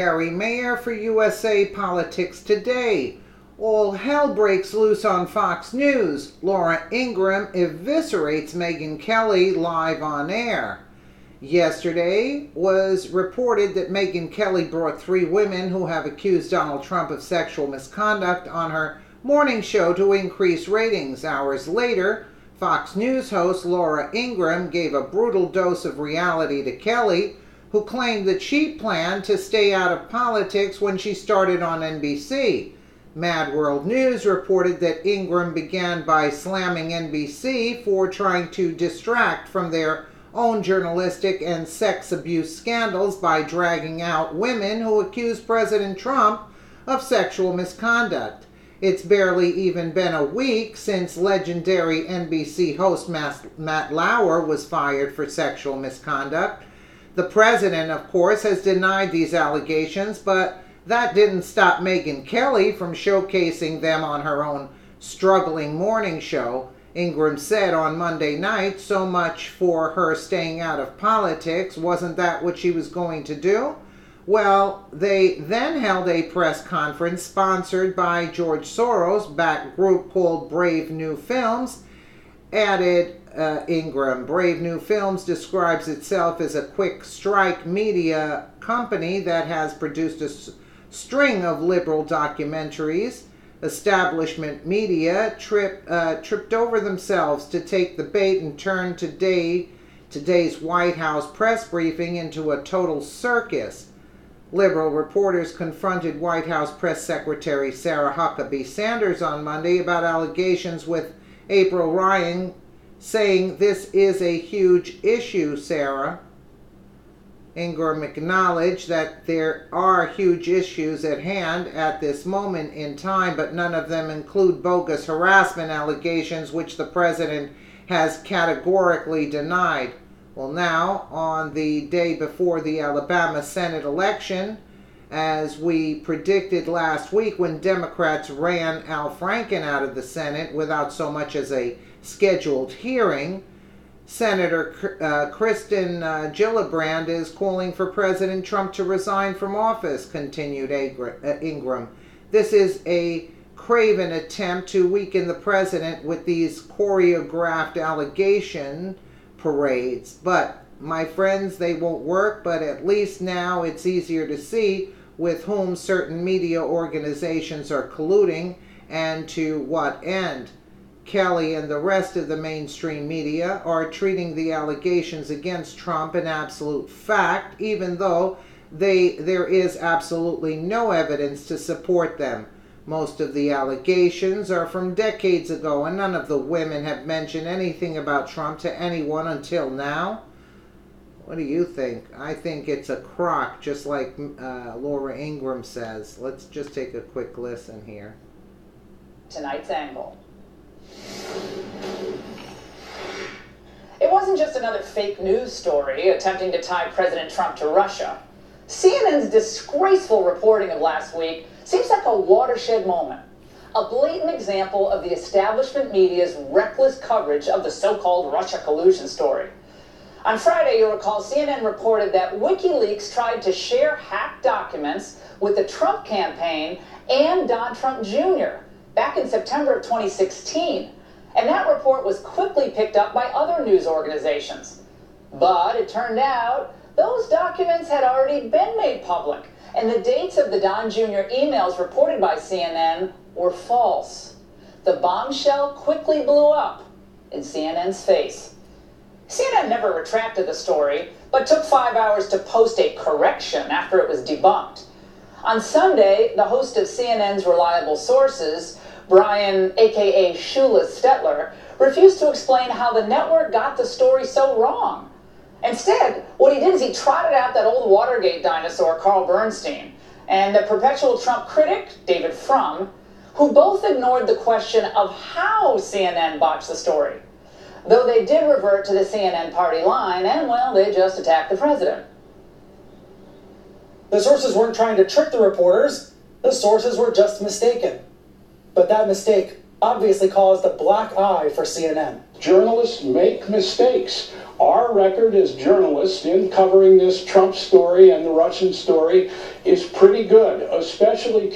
Harry Mayer for USA Politics Today. All hell breaks loose on Fox News. Laura Ingraham eviscerates Megyn Kelly live on air. Yesterday was reported that Megyn Kelly brought 3 women who have accused Donald Trump of sexual misconduct on her morning show to increase ratings. Hours later, Fox News host Laura Ingraham gave a brutal dose of reality to Kelly, who claimed that she planned to stay out of politics when she started on NBC. Mad World News reported that Ingraham began by slamming NBC for trying to distract from their own journalistic and sex abuse scandals by dragging out women who accused President Trump of sexual misconduct. It's barely even been a week since legendary NBC host Matt Lauer was fired for sexual misconduct. The president, of course, has denied these allegations, but that didn't stop Megyn Kelly from showcasing them on her own struggling morning show. Ingraham said on Monday night, so much for her staying out of politics. Wasn't that what she was going to do? Well, they then held a press conference sponsored by George Soros-backed group called Brave New Films. Added Ingraham, Brave New Films describes itself as a quick strike media company that has produced a string of liberal documentaries. Establishment media tripped over themselves to take the bait and turn today's White House press briefing into a total circus. Liberal reporters confronted White House Press Secretary Sarah Huckabee Sanders on Monday about allegations with April Ryan, saying, "This is a huge issue, Sarah." Ingraham acknowledged that there are huge issues at hand at this moment in time, but none of them include bogus harassment allegations, which the president has categorically denied. Well, now, on the day before the Alabama Senate election, as we predicted last week when Democrats ran Al Franken out of the Senate without so much as a scheduled hearing, Senator Kristen Gillibrand is calling for President Trump to resign from office, continued Ingraham. This is a craven attempt to weaken the president with these choreographed allegation parades. But, my friends, they won't work, but at least now it's easier to see with whom certain media organizations are colluding and to what end. Kelly and the rest of the mainstream media are treating the allegations against Trump an absolute fact, even though there is absolutely no evidence to support them. Most of the allegations are from decades ago, and none of the women have mentioned anything about Trump to anyone until now. What do you think? I think it's a crock, just like Laura Ingraham says. Let's just take a quick listen here. Tonight's angle. It wasn't just another fake news story attempting to tie President Trump to Russia. CNN's disgraceful reporting of last week seems like a watershed moment, a blatant example of the establishment media's reckless coverage of the so-called Russia collusion story. On Friday, you'll recall, CNN reported that WikiLeaks tried to share hacked documents with the Trump campaign and Don Trump Jr. back in September of 2016. And that report was quickly picked up by other news organizations. But it turned out those documents had already been made public, and the dates of the Don Jr. emails reported by CNN were false. The bombshell quickly blew up in CNN's face. CNN never retracted the story, but took 5 hours to post a correction after it was debunked. On Sunday, the host of CNN's Reliable Sources, Brian, a.k.a. Shoeless Stetler, refused to explain how the network got the story so wrong. Instead, what he did is he trotted out that old Watergate dinosaur, Carl Bernstein, and the perpetual Trump critic, David Frum, who both ignored the question of how CNN botched the story. Though they did revert to the CNN party line, and, well, they just attacked the president. The sources weren't trying to trick the reporters. The sources were just mistaken. But that mistake obviously caused a black eye for CNN. Journalists make mistakes. Our record as journalists in covering this Trump story and the Russian story is pretty good, especially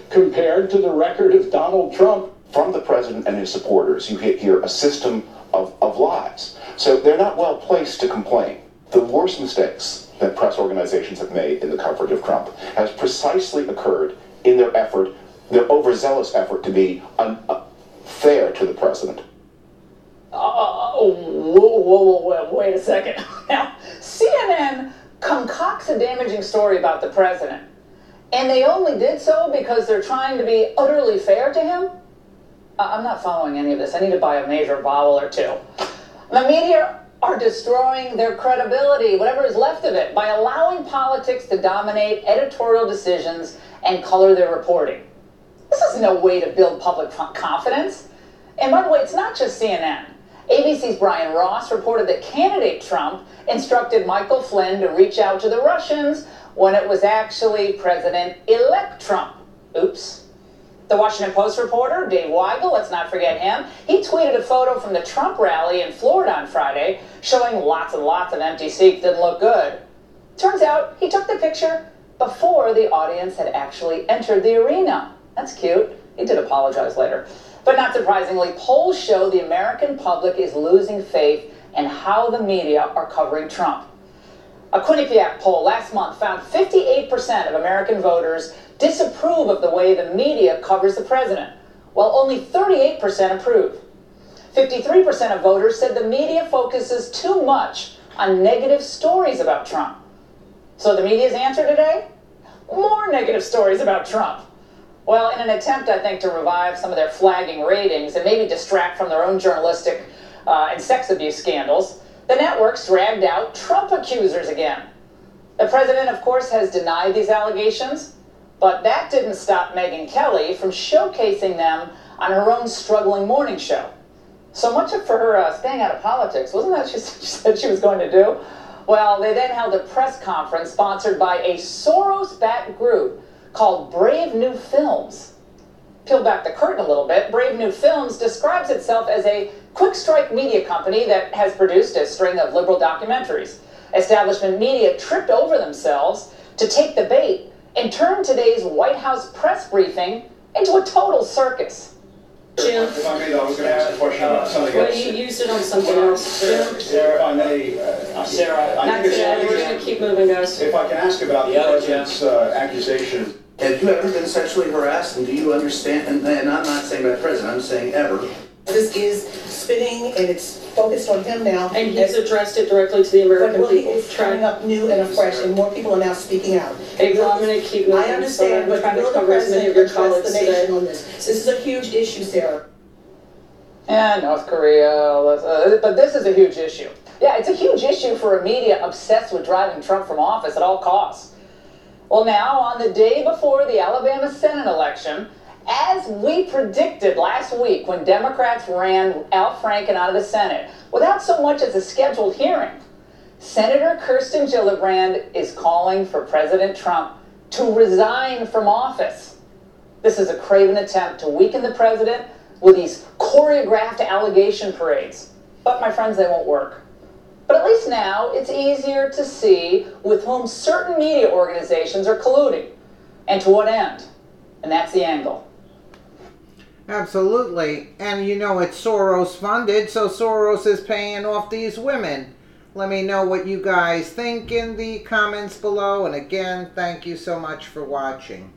compared to the record of Donald Trump. From the president and his supporters, you hear a system of lies. So they're not well placed to complain. The worst mistakes that press organizations have made in the coverage of Trump has precisely occurred in their overzealous effort to be fair to the president. Wait a second. Now, CNN concocts a damaging story about the president, and they only did so because they're trying to be utterly fair to him? I'm not following any of this. I need to buy a major vowel or two. The media are destroying their credibility, whatever is left of it, by allowing politics to dominate editorial decisions and color their reporting. This is no way to build public confidence. And by the way, it's not just CNN. ABC's Brian Ross reported that candidate Trump instructed Michael Flynn to reach out to the Russians when it was actually President-elect Trump. Oops. The Washington Post reporter, Dave Weigel, let's not forget him, he tweeted a photo from the Trump rally in Florida on Friday showing lots and lots of empty seats. Didn't look good. Turns out he took the picture before the audience had actually entered the arena. That's cute. He did apologize later. But not surprisingly, polls show the American public is losing faith in how the media are covering Trump. A Quinnipiac poll last month found 58% of American voters disapprove of the way the media covers the president, while only 38% approve. 53% of voters said the media focuses too much on negative stories about Trump. So the media's answer today? More negative stories about Trump. Well, in an attempt, I think, to revive some of their flagging ratings and maybe distract from their own journalistic and sex abuse scandals, the networks dragged out Trump accusers again. The president, of course, has denied these allegations, but that didn't stop Megyn Kelly from showcasing them on her own struggling morning show. So much for her staying out of politics. Wasn't that what she said she was going to do? Well, they then held a press conference sponsored by a Soros-backed group called Brave New Films. Peel back the curtain a little bit. Brave New Films describes itself as a quick strike media company that has produced a string of liberal documentaries. Establishment media tripped over themselves to take the bait and turn today's White House press briefing into a total circus. Jim, if I may, I was going to ask a question about something else. Well, you used it on something else. Jim? Sarah, if I may, Sarah, not today. We're going to keep moving, guys. If I can ask about the president's accusation. Have you ever been sexually harassed, and do you understand, and I'm not saying by the president, I'm saying ever. This is spinning, and it's focused on him now. And he's addressed it directly to the American people. It's coming up new and afresh, and more people are now speaking out. April, I'm going to keep moving. I understand, so but trying to will the cover as many of president your address colleagues the nation today. on this? This is a huge issue, Sarah. And North Korea, but this is a huge issue. Yeah, it's a huge issue for a media obsessed with driving Trump from office at all costs. Well, now, on the day before the Alabama Senate election, as we predicted last week when Democrats ran Al Franken out of the Senate without so much as a scheduled hearing, Senator Kirsten Gillibrand is calling for President Trump to resign from office. This is a craven attempt to weaken the president with these choreographed allegation parades. But, my friends, they won't work. But at least now it's easier to see with whom certain media organizations are colluding and to what end. And that's the angle. Absolutely. And you know it's Soros funded, so Soros is paying off these women. Let me know what you guys think in the comments below. And again, thank you so much for watching.